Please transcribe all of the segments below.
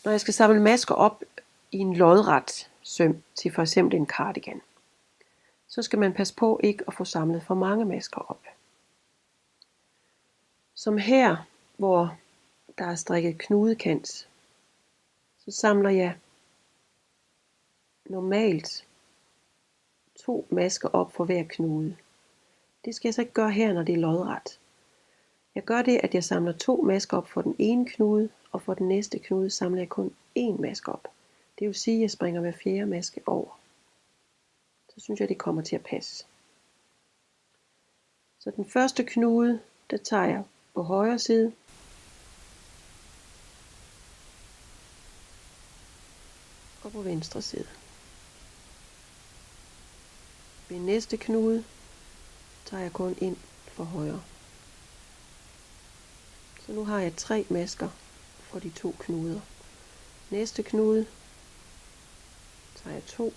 Når jeg skal samle masker op i en lodret søm til for eksempel en cardigan, så skal man passe på ikke at få samlet for mange masker op. Som her, hvor der er strikket knudekant, så samler jeg normalt 2 masker op for hver knude. Det skal jeg så ikke gøre her, når det er lodret. Jeg gør det, at jeg samler 2 masker op for den ene knude, og for den næste knude samler jeg kun 1 maske op. Det vil sige, at jeg springer hver fjerde maske over. Så synes jeg, det kommer til at passe. Så den første knude, der tager jeg på højre side. Og på venstre side. Ved næste knude tager jeg kun ind for højre. Så nu har jeg 3 masker for de 2 knuder. Næste knude tager jeg 2.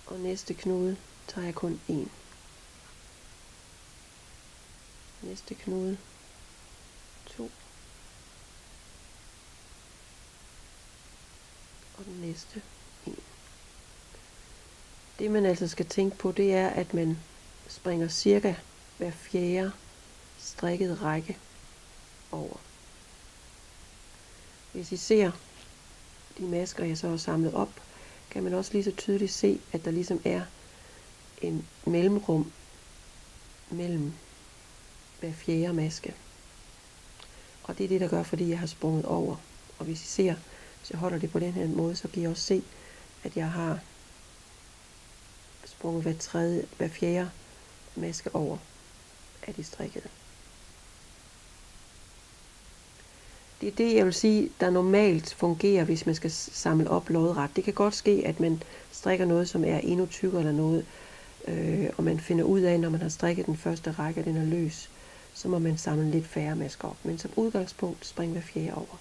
Og næste knude tager jeg kun 1. Næste knude 2. Og den næste 1. Det man altså skal tænke på, det er, at man springer cirka hver fjerde strikket række over. Hvis I ser de masker, jeg så har samlet op, kan man også lige så tydeligt se, at der ligesom er en mellemrum mellem hver fjerde maske. Og det er det, der gør, fordi jeg har sprunget over. Og hvis I ser, hvis jeg holder det på den her måde, så kan I også se, at jeg har sprunget hver fjerde maske over af de strikkede. Det er det, jeg vil sige, der normalt fungerer, hvis man skal samle op lodret. Det kan godt ske, at man strikker noget, som er endnu tykkere eller noget, og man finder ud af, når man har strikket den første række, den er løs, så må man samle lidt færre masker op. Men som udgangspunkt, spring hver fjerde over.